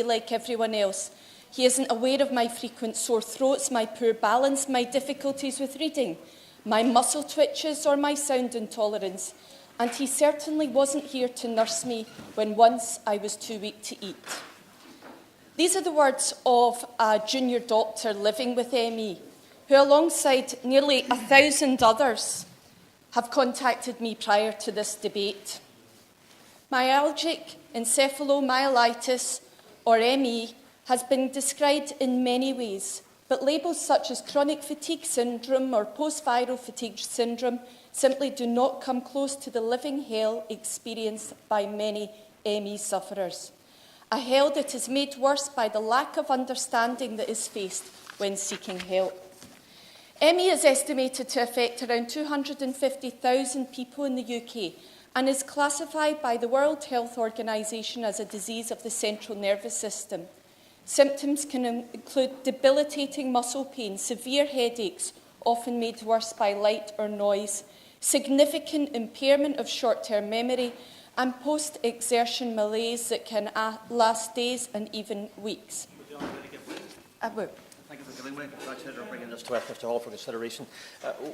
like everyone else. He isn't aware of my frequent sore throats, my poor balance, my difficulties with reading, my muscle twitches or my sound intolerance. And he certainly wasn't here to nurse me when once I was too weak to eat. These are the words of a junior doctor living with ME, who alongside nearly 1,000 others have contacted me prior to this debate. Myalgic encephalomyelitis, or ME, has been described in many ways, but labels such as chronic fatigue syndrome or post-viral fatigue syndrome simply do not come close to the living hell experienced by many ME sufferers. A hell that is made worse by the lack of understanding that is faced when seeking help. ME is estimated to affect around 250,000 people in the UK and is classified by the World Health Organization as a disease of the central nervous system. Symptoms can include debilitating muscle pain, severe headaches, often made worse by light or noise, significant impairment of short-term memory, and post-exertion malaise that can last days and even weeks. I will. Thank you for giving me. Congratulations on bringing this to Westminster Hall for consideration.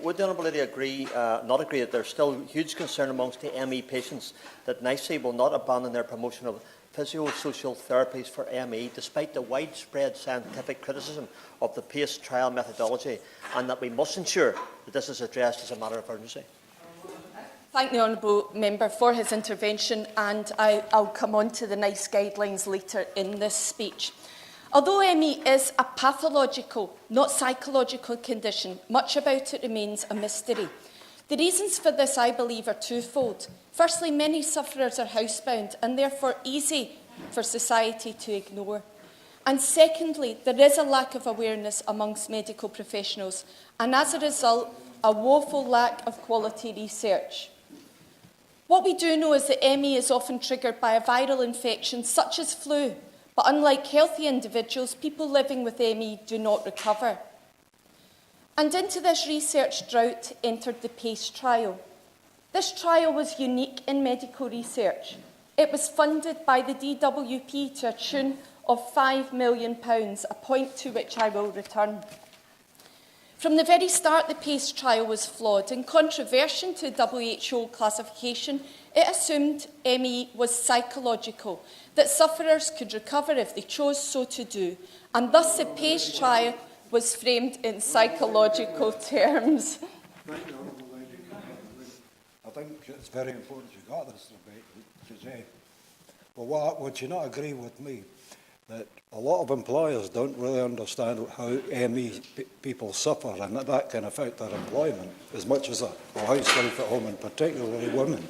Would the Honourable Lady not agree that there is still huge concern amongst the ME patients that NICE will not abandon their promotion of physio-social therapies for ME, despite the widespread scientific criticism of the PACE trial methodology, and that we must ensure that this is addressed as a matter of urgency? Thank the Honourable Member for his intervention, and I'll come on to the NICE guidelines later in this speech. Although ME is a pathological, not psychological condition, much about it remains a mystery. The reasons for this, I believe, are twofold. Firstly, many sufferers are housebound and therefore easy for society to ignore. And secondly, there is a lack of awareness amongst medical professionals, and as a result, a woeful lack of quality research. What we do know is that ME is often triggered by a viral infection such as flu, but unlike healthy individuals, people living with ME do not recover. And into this research drought entered the PACE trial. This trial was unique in medical research. It was funded by the DWP to a tune of £5 million, a point to which I will return. From the very start, the PACE trial was flawed. In contravention to WHO classification, it assumed ME was psychological, that sufferers could recover if they chose so to do, and thus the PACE trial was framed in psychological terms. I think it's very important you got this debate today. But would you not agree with me that a lot of employers don't really understand how ME people suffer, and that can affect their employment as much as a housewife at home, and particularly women?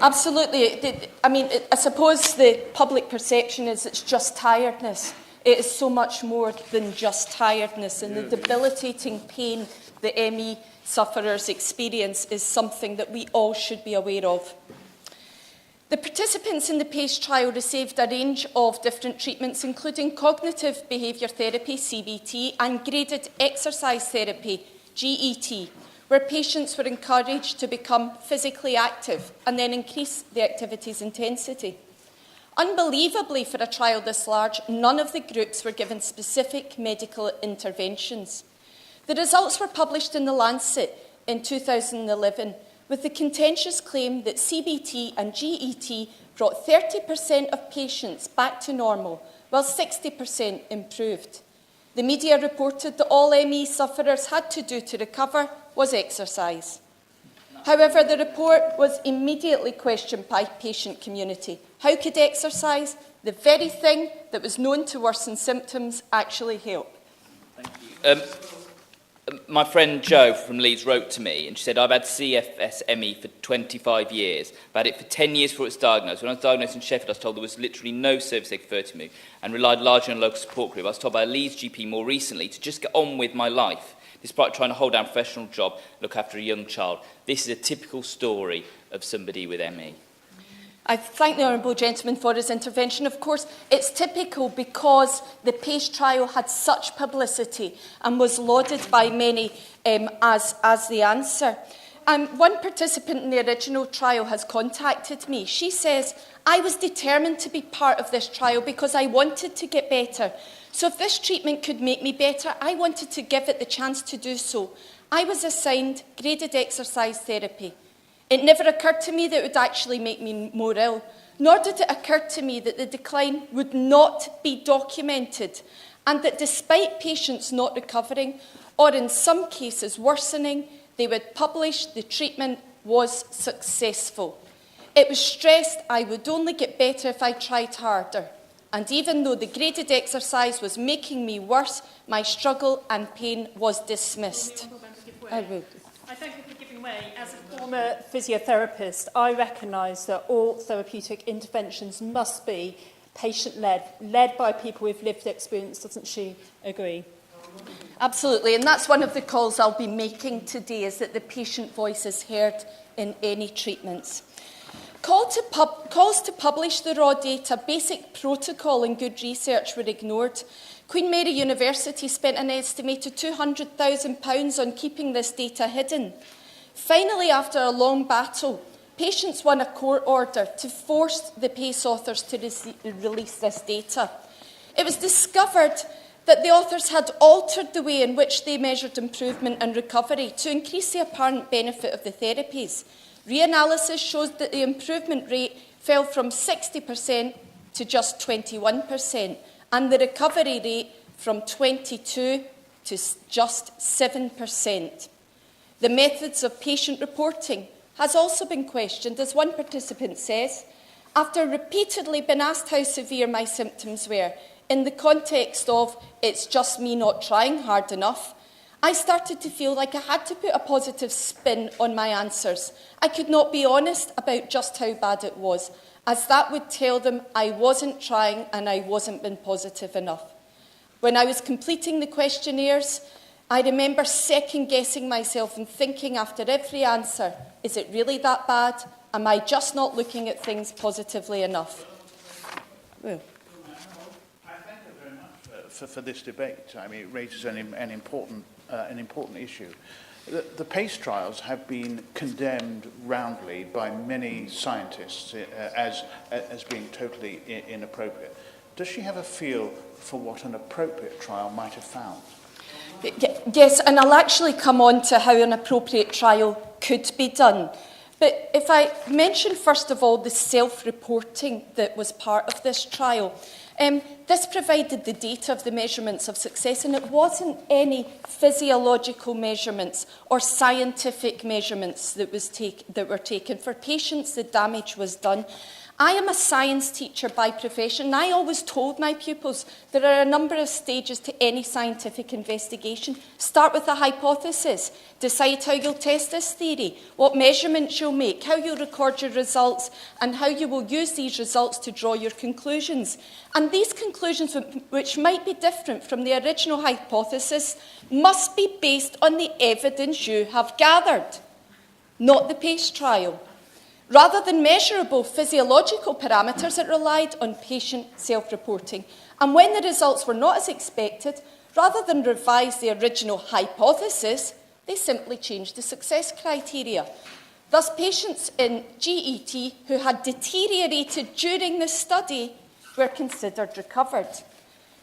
Absolutely. I mean, I suppose the public perception is it's just tiredness. It is so much more than just tiredness, and the debilitating pain that ME sufferers experience is something that we all should be aware of. The participants in the PACE trial received a range of different treatments, including cognitive behaviour therapy, CBT, and graded exercise therapy, GET, where patients were encouraged to become physically active and then increase the activity's intensity. Unbelievably, for a trial this large, none of the groups were given specific medical interventions. The results were published in The Lancet in 2011, with the contentious claim that CBT and GET brought 30% of patients back to normal, while 60% improved. The media reported that all ME sufferers had to do to recover was exercise. However, the report was immediately questioned by the patient community. How could exercise, the very thing that was known to worsen symptoms, actually help? Thank you. My friend Jo from Leeds wrote to me and she said, I've had CFS-ME for 25 years. I've had it for 10 years before it was diagnosed. When I was diagnosed in Sheffield, I was told there was literally no service they could refer to me and relied largely on a local support group. I was told by a Leeds GP more recently to just get on with my life, despite trying to hold down a professional job, look after a young child. This is a typical story of somebody with ME. I thank the Honourable Gentleman for his intervention. Of course, it's typical because the PACE trial had such publicity and was lauded by many as the answer. One participant in the original trial has contacted me. She says, I was determined to be part of this trial because I wanted to get better. So if this treatment could make me better, I wanted to give it the chance to do so. I was assigned graded exercise therapy. It never occurred to me that it would actually make me more ill, nor did it occur to me that the decline would not be documented, and that despite patients not recovering, or in some cases worsening, they would publish the treatment was successful. It was stressed I would only get better if I tried harder. And even though the graded exercise was making me worse, my struggle and pain was dismissed. I thank you for giving way. As a former physiotherapist, I recognise that all therapeutic interventions must be patient-led, led by people with lived experience. Doesn't she agree? Absolutely, and that's one of the calls I'll be making today, is that the patient voice is heard in any treatments. Calls to publish the raw data, basic protocol and good research were ignored. Queen Mary University spent an estimated £200,000 on keeping this data hidden. Finally, after a long battle, patients won a court order to force the PACE authors to release this data. It was discovered that the authors had altered the way in which they measured improvement and recovery to increase the apparent benefit of the therapies. Reanalysis showed that the improvement rate fell from 60% to just 21%, and the recovery rate from 22% to just 7%. The methods of patient reporting has also been questioned, as one participant says. After repeatedly being asked how severe my symptoms were, in the context of it's just me not trying hard enough, I started to feel like I had to put a positive spin on my answers. I could not be honest about just how bad it was, as that would tell them I wasn't trying and I wasn't being positive enough. When I was completing the questionnaires, I remember second-guessing myself and thinking after every answer, is it really that bad? Am I just not looking at things positively enough? Well. I thank you very much for this debate. I mean, it raises an important issue. The PACE trials have been condemned roundly by many scientists as being totally inappropriate. Does she have a feel for what an appropriate trial might have found? Yes, and I'll actually come on to how an appropriate trial could be done. But if I mention first of all the self-reporting that was part of this trial, this provided the data of the measurements of success, and it wasn't any physiological measurements or scientific measurements that were taken. For patients, the damage was done. I am a science teacher by profession, and I always told my pupils there are a number of stages to any scientific investigation. Start with a hypothesis, decide how you'll test this theory, what measurements you'll make, how you'll record your results, and how you will use these results to draw your conclusions. And these conclusions, which might be different from the original hypothesis, must be based on the evidence you have gathered, not the PACE trial. Rather than measurable physiological parameters, it relied on patient self-reporting. And when the results were not as expected, rather than revise the original hypothesis, they simply changed the success criteria. Thus, patients in GET who had deteriorated during the study were considered recovered.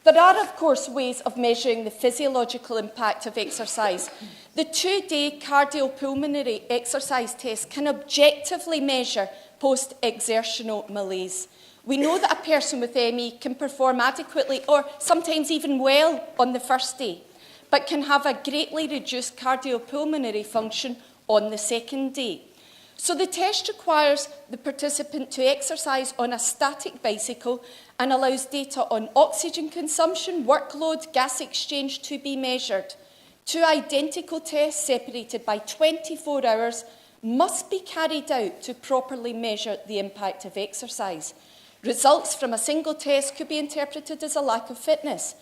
There are, of course, ways of measuring the physiological impact of exercise. The 2-day cardiopulmonary exercise test can objectively measure post-exertional malaise. We know that a person with ME can perform adequately or sometimes even well on the first day, but can have a greatly reduced cardiopulmonary function on the second day. So the test requires the participant to exercise on a static bicycle and allows data on oxygen consumption, workload, gas exchange to be measured. 2 identical tests separated by 24 hours must be carried out to properly measure the impact of exercise. Results from a single test could be interpreted as a lack of fitness.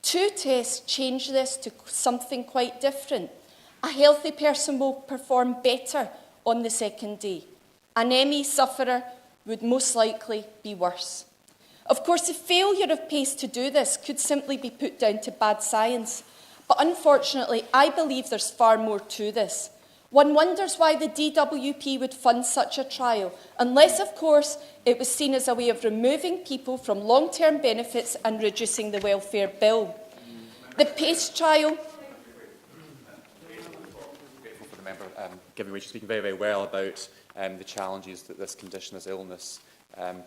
2 tests change this to something quite different. A healthy person will perform better on the second day. An ME sufferer would most likely be worse. Of course, the failure of PACE to do this could simply be put down to bad science. But unfortunately, I believe there's far more to this. One wonders why the DWP would fund such a trial, unless, of course, it was seen as a way of removing people from long-term benefits and reducing the welfare bill. The PACE trial... Grateful for the member giving way. She's speaking very, very well about the challenges that this condition, this illness,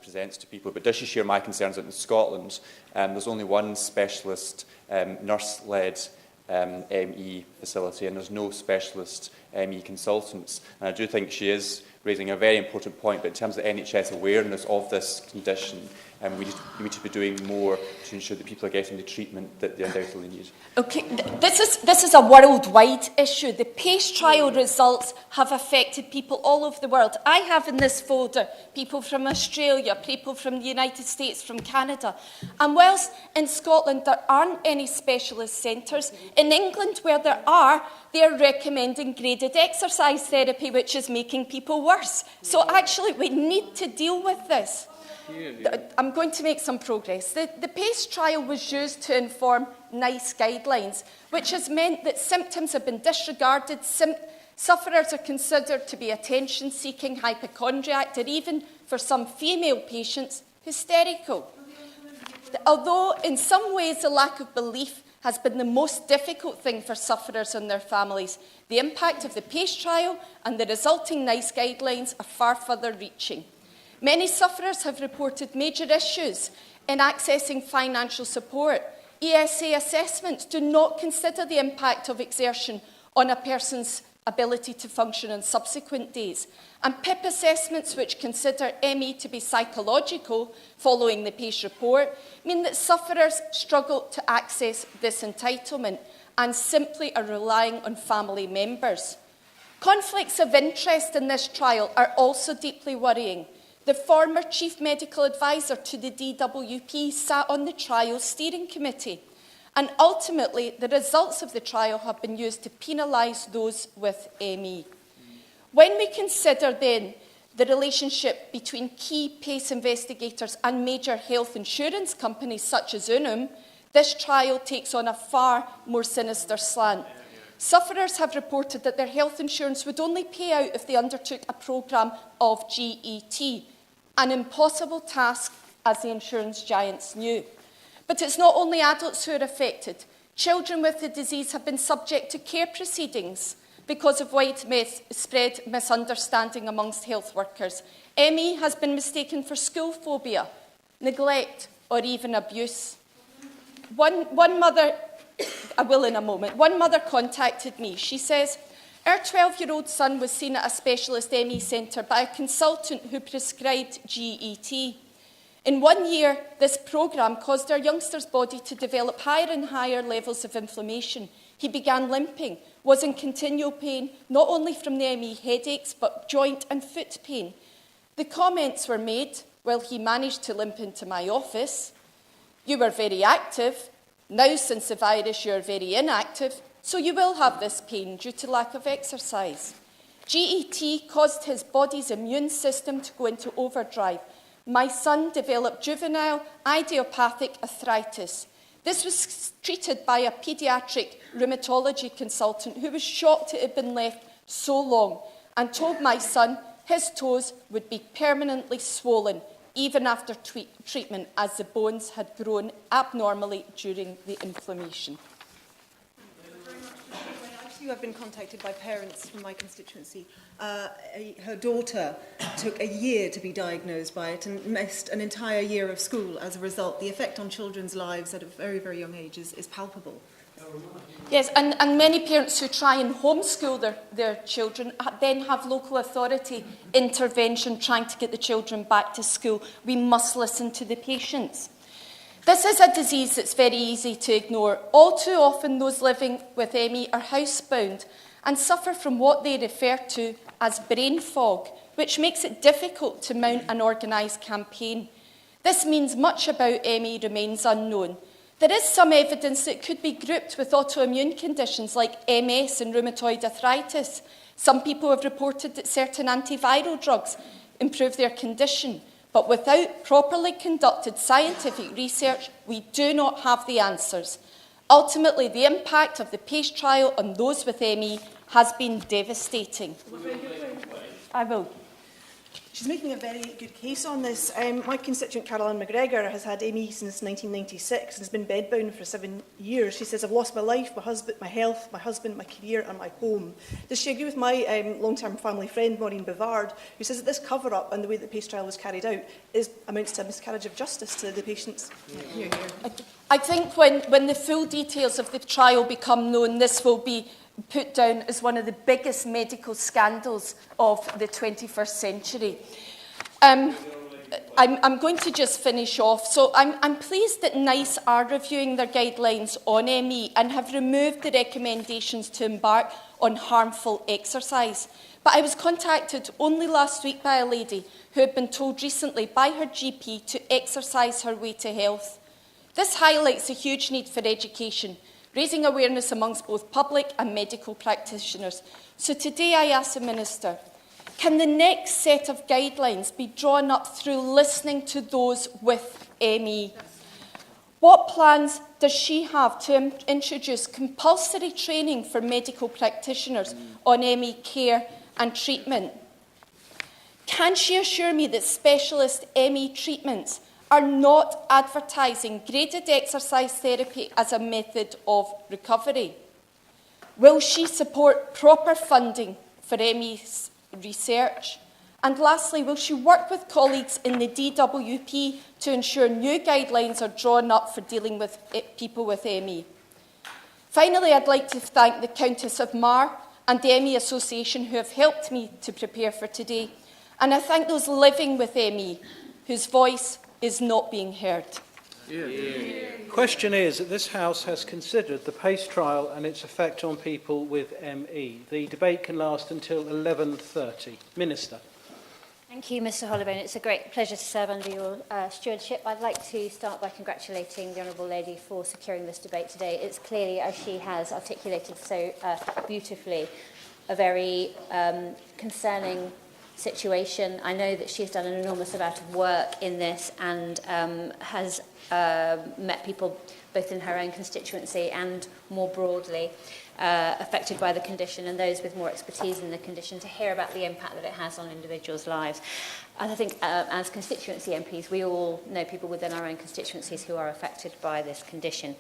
presents to people. But does she share my concerns that in Scotland there's only one specialist nurse-led ME facility, and there's no specialist ME consultants. And I do think she is raising a very important point, but in terms of NHS awareness of this condition, we need to be doing more to ensure that people are getting the treatment that they undoubtedly need. Okay, this is a worldwide issue. The PACE trial results have affected people all over the world. I have in this folder people from Australia, people from the United States, from Canada. And whilst in Scotland there aren't any specialist centres, in England where there are, they're recommending graded exercise therapy, which is making people worse. So actually we need to deal with this. I'm going to make some progress. The PACE trial was used to inform NICE guidelines, which has meant that symptoms have been disregarded, sufferers are considered to be attention-seeking, hypochondriac, or even, for some female patients, hysterical. Although in some ways the lack of belief has been the most difficult thing for sufferers and their families, the impact of the PACE trial and the resulting NICE guidelines are far further reaching. Many sufferers have reported major issues in accessing financial support. ESA assessments do not consider the impact of exertion on a person's ability to function on subsequent days. And PIP assessments, which consider ME to be psychological following the PACE report, mean that sufferers struggle to access this entitlement and simply are relying on family members. Conflicts of interest in this trial are also deeply worrying. The former Chief Medical Advisor to the DWP sat on the trial steering committee, and ultimately the results of the trial have been used to penalise those with ME. When we consider then the relationship between key PACE investigators and major health insurance companies such as Unum, this trial takes on a far more sinister slant. Sufferers have reported that their health insurance would only pay out if they undertook a programme of GET, an impossible task, as the insurance giants knew. But it's not only adults who are affected. Children with the disease have been subject to care proceedings because of widespread misunderstanding amongst health workers. ME has been mistaken for school phobia, neglect, or even abuse. One mother, I will in a moment, one mother contacted me. She says, our 12-year-old son was seen at a specialist ME centre by a consultant who prescribed GET. In 1 year, this programme caused our youngster's body to develop higher and higher levels of inflammation. He began limping, was in continual pain, not only from the ME headaches, but joint and foot pain. The comments were made, well, he managed to limp into my office. You were very active. Now, since the virus, you're very inactive. So you will have this pain due to lack of exercise. GET caused his body's immune system to go into overdrive. My son developed juvenile idiopathic arthritis. This was treated by a paediatric rheumatology consultant who was shocked it had been left so long and told my son his toes would be permanently swollen even after treatment, as the bones had grown abnormally during the inflammation. I've been contacted by parents from my constituency. Her daughter took a year to be diagnosed by it and missed an entire year of school as a result. The effect on children's lives at a very, very young age is palpable. Yes, and many parents who try and homeschool their children then have local authority intervention trying to get the children back to school. We must listen to the patients. This is a disease that's very easy to ignore. All too often those living with ME are housebound and suffer from what they refer to as brain fog, which makes it difficult to mount an organised campaign. This means much about ME remains unknown. There is some evidence that it could be grouped with autoimmune conditions like MS and rheumatoid arthritis. Some people have reported that certain antiviral drugs improve their condition. But without properly conducted scientific research, we do not have the answers. Ultimately, the impact of the PACE trial on those with ME has been devastating. I will. She's making a very good case on this. My constituent Caroline McGregor has had ME since 1996 and has been bedbound for 7 years. She says, I've lost my life, my husband, my health, my husband, my career and my home. Does she agree with my long-term family friend, Maureen Bavard, who says that this cover-up and the way that the PACE trial was carried out amounts to a miscarriage of justice to the patients? I think when the full details of the trial become known, this will be put down as one of the biggest medical scandals of the 21st century. I'm going to just finish off. So I'm pleased that NICE are reviewing their guidelines on ME and have removed the recommendations to embark on harmful exercise. But I was contacted only last week by a lady who had been told recently by her GP to exercise her way to health. This highlights a huge need for education, raising awareness amongst both public and medical practitioners. So today I ask the Minister, can the next set of guidelines be drawn up through listening to those with ME? What plans does she have to introduce compulsory training for medical practitioners on ME care and treatment? Can she assure me that specialist ME treatments are not advertising graded exercise therapy as a method of recovery? Will she support proper funding for ME research? And lastly, will she work with colleagues in the DWP to ensure new guidelines are drawn up for dealing with people with ME? Finally, I'd like to thank the Countess of Mar and the ME Association who have helped me to prepare for today. And I thank those living with ME whose voice is not being heard. Question is that this House has considered the PACE trial and its effect on people with ME. The debate can last until 11:30. Minister. Thank you, Mr Holloway. It's a great pleasure to serve under your stewardship. I'd like to start by congratulating the Honourable Lady for securing this debate today. It's clearly, as she has articulated so beautifully, a very concerning situation. I know that she's done an enormous amount of work in this and has met people both in her own constituency and more broadly affected by the condition and those with more expertise in the condition to hear about the impact that it has on individuals' lives. And I think as constituency MPs, we all know people within our own constituencies who are affected by this condition.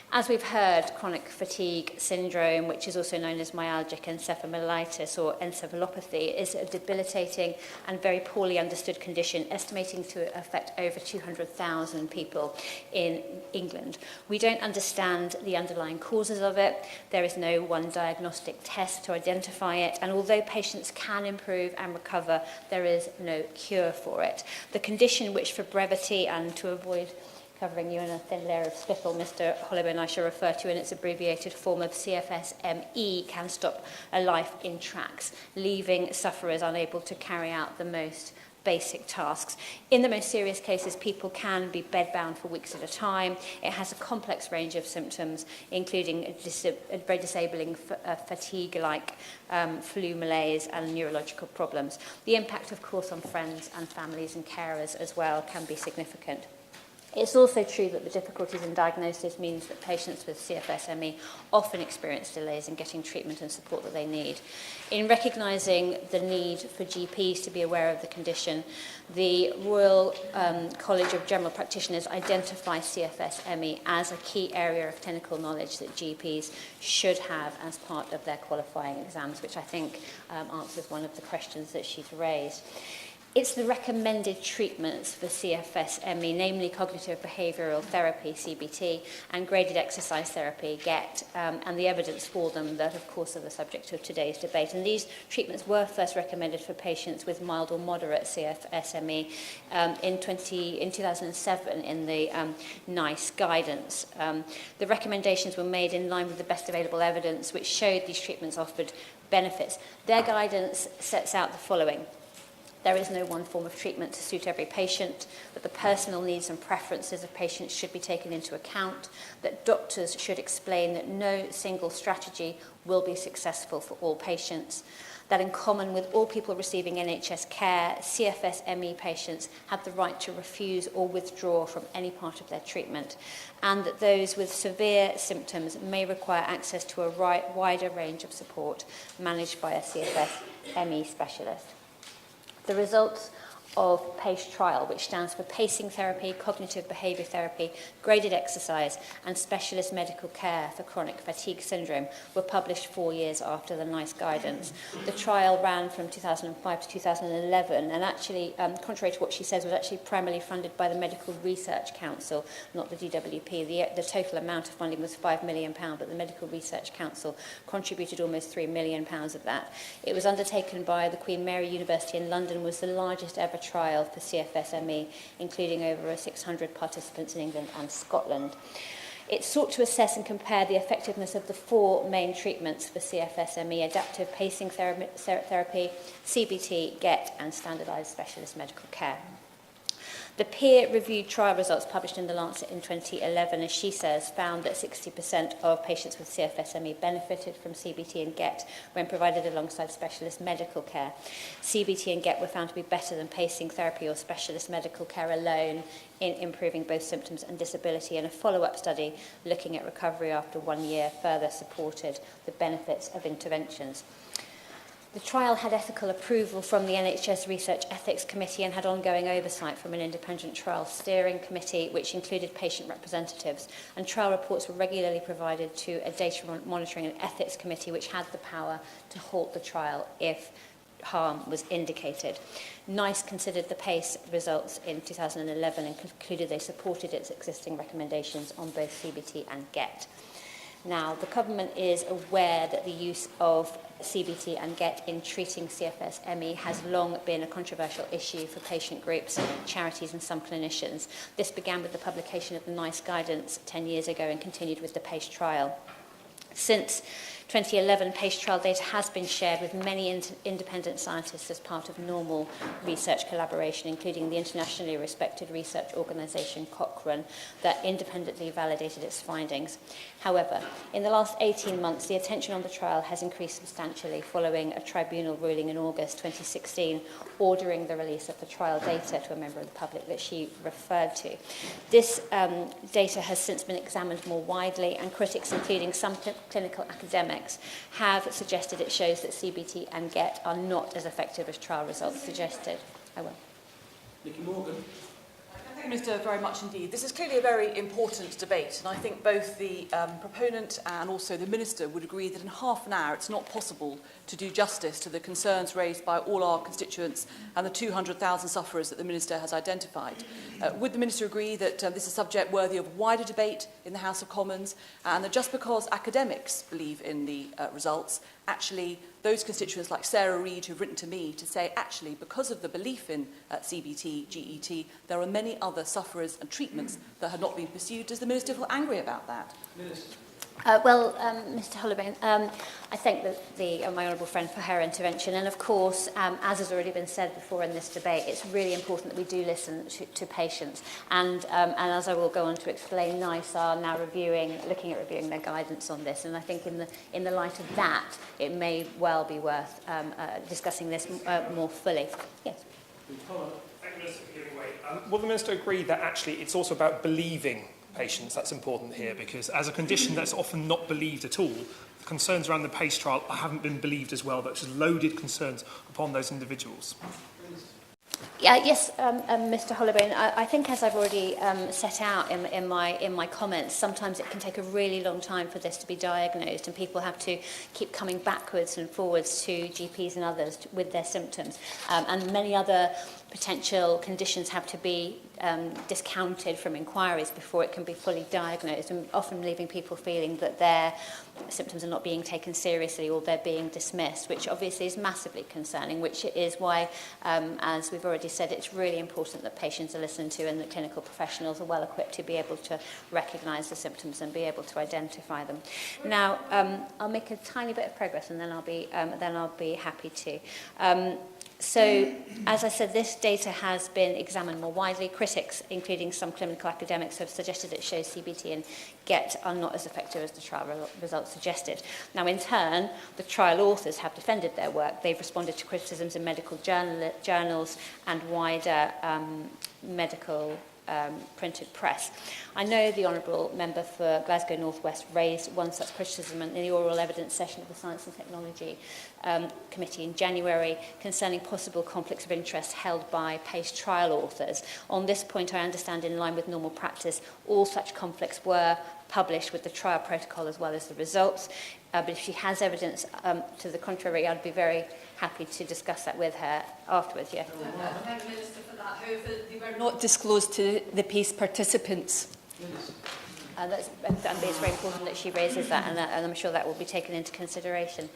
As we've heard, chronic fatigue syndrome, which is also known as myalgic encephalomyelitis or encephalopathy, is a debilitating and very poorly understood condition, estimating to affect over 200,000 people in England. We don't understand the underlying causes of it. There is no one diagnostic test to identify it, and although patients can improve and recover, there is no cure for it. The condition, which for brevity and to avoid covering you in a thin layer of spittle, Mr Holloway and I shall refer to in its abbreviated form of CFS-ME, can stop a life in tracks, leaving sufferers unable to carry out the most basic tasks. In the most serious cases, people can be bedbound for weeks at a time. It has a complex range of symptoms, including a very disabling fatigue-like flu malaise and neurological problems. The impact, of course, on friends and families and carers as well can be significant. It's also true that the difficulties in diagnosis means that patients with CFS-ME often experience delays in getting treatment and support that they need. In recognising the need for GPs to be aware of the condition, the Royal College of General Practitioners identifies CFS-ME as a key area of clinical knowledge that GPs should have as part of their qualifying exams, which I think answers one of the questions that she's raised. It's the recommended treatments for CFS-ME, namely cognitive behavioural therapy, CBT, and graded exercise therapy, GET, and the evidence for them that, of course, are the subject of today's debate. And these treatments were first recommended for patients with mild or moderate CFS-ME in 2007 in the NICE guidance. The recommendations were made in line with the best available evidence, which showed these treatments offered benefits. Their guidance sets out the following. There is no one form of treatment to suit every patient, that the personal needs and preferences of patients should be taken into account, that doctors should explain that no single strategy will be successful for all patients, that in common with all people receiving NHS care, CFS-ME patients have the right to refuse or withdraw from any part of their treatment, and that those with severe symptoms may require access to a wider range of support managed by a CFS-ME specialist. The results of PACE trial, which stands for Pacing Therapy, Cognitive Behaviour Therapy, Graded Exercise and Specialist Medical Care for Chronic Fatigue Syndrome, were published 4 years after the NICE guidance. The trial ran from 2005 to 2011 and actually, contrary to what she says, was actually primarily funded by the Medical Research Council, not the DWP. The total amount of funding was £5 million, but the Medical Research Council contributed almost £3 million of that. It was undertaken by the Queen Mary University in London, was the largest ever trial for CFS-ME, including over 600 participants in England and Scotland. It sought to assess and compare the effectiveness of the 4 main treatments for CFS-ME: adaptive pacing therapy, CBT, GET, and standardised specialist medical care. The peer-reviewed trial results published in The Lancet in 2011, as she says, found that 60% of patients with CFS-ME benefited from CBT and GET when provided alongside specialist medical care. CBT and GET were found to be better than pacing therapy or specialist medical care alone in improving both symptoms and disability, and a follow-up study looking at recovery after 1 year further supported the benefits of interventions. The trial had ethical approval from the NHS Research Ethics Committee and had ongoing oversight from an independent trial steering committee, which included patient representatives, and trial reports were regularly provided to a data monitoring and ethics committee, which had the power to halt the trial if harm was indicated. NICE considered the PACE results in 2011 and concluded they supported its existing recommendations on both CBT and GET. Now, the government is aware that the use of CBT and GET in treating CFS-ME has long been a controversial issue for patient groups, charities and some clinicians. This began with the publication of the NICE guidance 10 years ago and continued with the PACE trial. Since 2011, PACE trial data has been shared with many independent scientists as part of normal research collaboration, including the internationally respected research organisation Cochrane, that independently validated its findings. However, in the last 18 months, the attention on the trial has increased substantially following a tribunal ruling in August 2016 ordering the release of the trial data to a member of the public that she referred to. This data has since been examined more widely, and critics, including some clinical academics, have suggested it shows that CBT and GET are not as effective as trial results suggested. I will. Nicky Morgan. Thank you, Minister, very much indeed. This is clearly a very important debate, and I think both the proponent and also the Minister would agree that in half an hour it's not possible to do justice to the concerns raised by all our constituents and the 200,000 sufferers that the Minister has identified. Would the Minister agree that this is a subject worthy of wider debate in the House of Commons, and that just because academics believe in the results, actually those constituents like Sarah Reid who've written to me to say actually because of the belief in CBT, GET, there are many other sufferers and treatments that have not been pursued? Does the Minister feel angry about that? Minister. Mr Holloway, I thank my honourable friend for her intervention, and of course, as has already been said before in this debate, it's really important that we do listen to patients, and as I will go on to explain, NICE are now looking at reviewing their guidance on this, and I think in the light of that, it may well be worth discussing this more fully. Yes. Thank you, Minister, for giving way. Will the Minister agree that actually it's also about believing patients? That's important here, because as a condition that's often not believed at all, the concerns around the PACE trial haven't been believed as well. That's just loaded concerns upon those individuals. Yes, Mr Holloway, I think as I've already set out in my comments, sometimes it can take a really long time for this to be diagnosed, and people have to keep coming backwards and forwards to GPs and others with their symptoms, and many other potential conditions have to be discounted from inquiries before it can be fully diagnosed, and often leaving people feeling that their symptoms are not being taken seriously or they're being dismissed, which obviously is massively concerning, which is why, as we've already said, it's really important that patients are listened to and that clinical professionals are well equipped to be able to recognise the symptoms and be able to identify them. Now, I'll make a tiny bit of progress and then I'll be happy to. So, as I said, this data has been examined more widely. Critics, including some clinical academics, have suggested it shows CBT and GET are not as effective as the trial results suggested. Now, in turn, the trial authors have defended their work. They've responded to criticisms in medical journals and wider medical printed press. I know the Honourable Member for Glasgow North West raised one such criticism in the oral evidence session of the Science and Technology Committee in January concerning possible conflicts of interest held by PACE trial authors. On this point, I understand in line with normal practice, all such conflicts were published with the trial protocol as well as the results. But if she has evidence to the contrary, I'd be very happy to discuss that with her afterwards. Yeah. Thank you, Minister, for that. However, they were not disclosed to the PACE participants. It's very important that she raises that, and I'm sure that will be taken into consideration.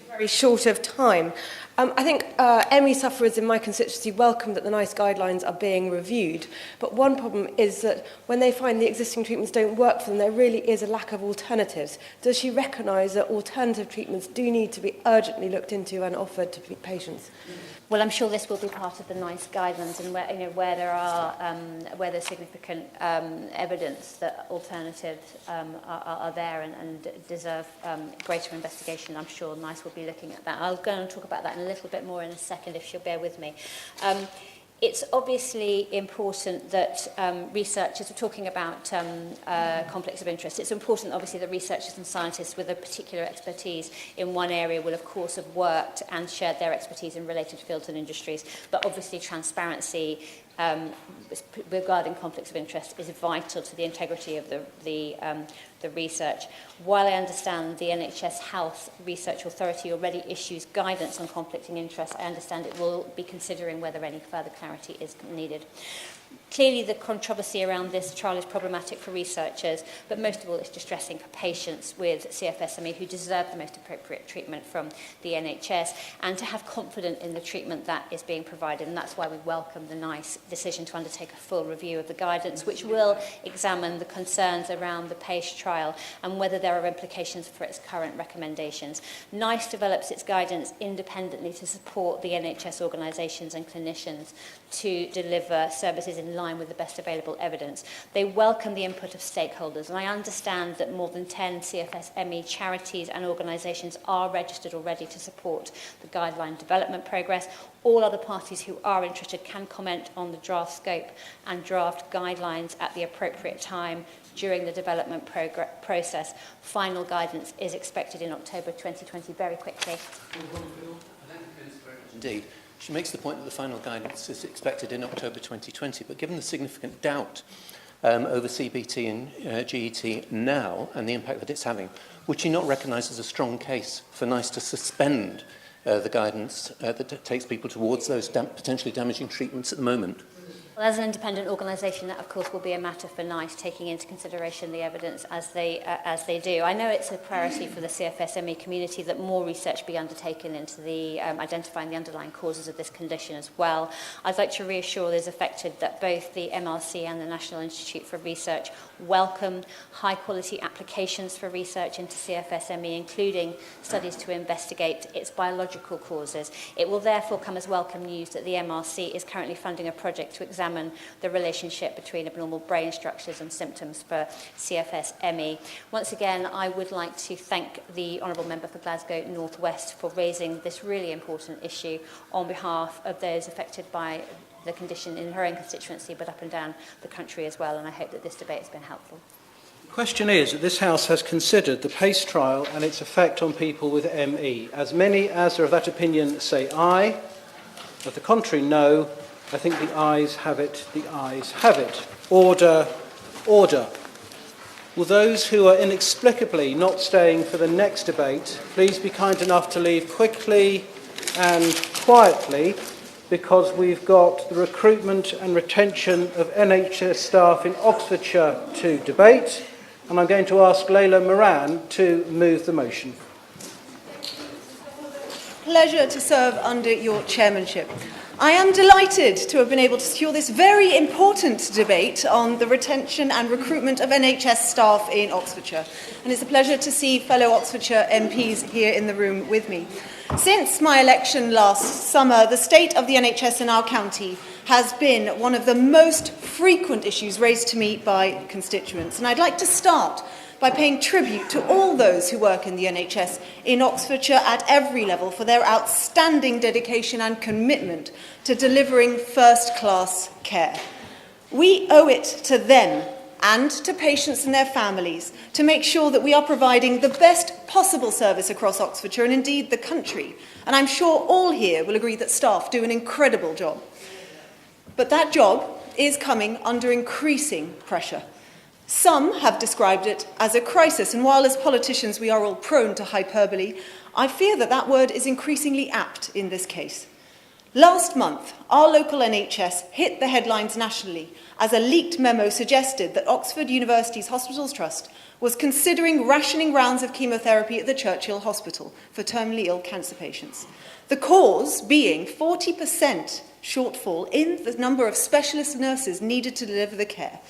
Very short of time. I think ME sufferers in my constituency welcome that the NICE guidelines are being reviewed, but one problem is that when they find the existing treatments don't work for them, there really is a lack of alternatives. Does she recognise that alternative treatments do need to be urgently looked into and offered to patients? Well, I'm sure this will be part of the NICE guidelines, and where there are where there's significant evidence that alternatives are there and deserve greater investigation. I'm sure NICE will be looking at that. I'll go and talk about that in a little bit more in a second, if she'll bear with me. It's obviously important that researchers are talking about conflicts of interest. It's important, obviously, that researchers and scientists with a particular expertise in one area will, of course, have worked and shared their expertise in related fields and industries. But obviously, transparency regarding conflicts of interest is vital to the integrity of the research. While I understand the NHS Health Research Authority already issues guidance on conflicting interests, I understand it will be considering whether any further clarity is needed. Clearly, the controversy around this trial is problematic for researchers, but most of all, it's distressing for patients with CFS-ME who deserve the most appropriate treatment from the NHS, and to have confidence in the treatment that is being provided. And that's why we welcome the NICE decision to undertake a full review of the guidance, which will examine the concerns around the PACE trial and whether there are implications for its current recommendations. NICE develops its guidance independently to support the NHS organisations and clinicians to deliver services in line with the best available evidence. They welcome the input of stakeholders, and I understand that more than 10 CFS-ME charities and organisations are registered already to support the guideline development progress. All other parties who are interested can comment on the draft scope and draft guidelines at the appropriate time during the development process. Final guidance is expected in October 2020. Very quickly. Indeed. She makes the point that the final guidance is expected in October 2020, but given the significant doubt over CBT and GET now and the impact that it's having, would she not recognise as a strong case for NICE to suspend the guidance that takes people towards those potentially damaging treatments at the moment? Well, as an independent organisation, that of course will be a matter for NICE, taking into consideration the evidence as they do. I know it's a priority for the CFS-ME community that more research be undertaken into the identifying the underlying causes of this condition as well. I'd like to reassure those affected that both the MRC and the National Institute for Research welcome high-quality applications for research into CFS-ME, including studies to investigate its biological causes. It will therefore come as welcome news that the MRC is currently funding a project to examine the relationship between abnormal brain structures and symptoms for CFS-ME. Once again, I would like to thank the Honourable Member for Glasgow North West for raising this really important issue on behalf of those affected by the condition in her own constituency, but up and down the country as well, and I hope that this debate has been helpful. The question is that this House has considered the PACE trial and its effect on people with ME. As many as are of that opinion say aye. Of the contrary, no. I think the ayes have it. The ayes have it. Order. Order. Will those who are inexplicably not staying for the next debate please be kind enough to leave quickly and quietly, because we've got the recruitment and retention of NHS staff in Oxfordshire to debate, and I'm going to ask Layla Moran to move the motion. Pleasure to serve under your chairmanship. I am delighted to have been able to secure this very important debate on the retention and recruitment of NHS staff in Oxfordshire. And it's a pleasure to see fellow Oxfordshire MPs here in the room with me. Since my election last summer, the state of the NHS in our county has been one of the most frequent issues raised to me by constituents. And I'd like to start by paying tribute to all those who work in the NHS in Oxfordshire at every level for their outstanding dedication and commitment to delivering first-class care. We owe it to them and to patients and their families to make sure that we are providing the best possible service across Oxfordshire and indeed the country. And I'm sure all here will agree that staff do an incredible job. But that job is coming under increasing pressure. Some have described it as a crisis, and while as politicians we are all prone to hyperbole, I fear that that word is increasingly apt in this case. Last month, our local NHS hit the headlines nationally as a leaked memo suggested that Oxford University's Hospitals Trust was considering rationing rounds of chemotherapy at the Churchill Hospital for terminally ill cancer patients. The cause being 40% shortfall in the number of specialist nurses needed to deliver the care.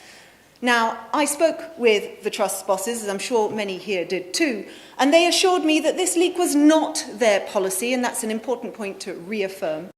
Now, I spoke with the Trust's bosses, as I'm sure many here did too, and they assured me that this leak was not their policy, and that's an important point to reaffirm.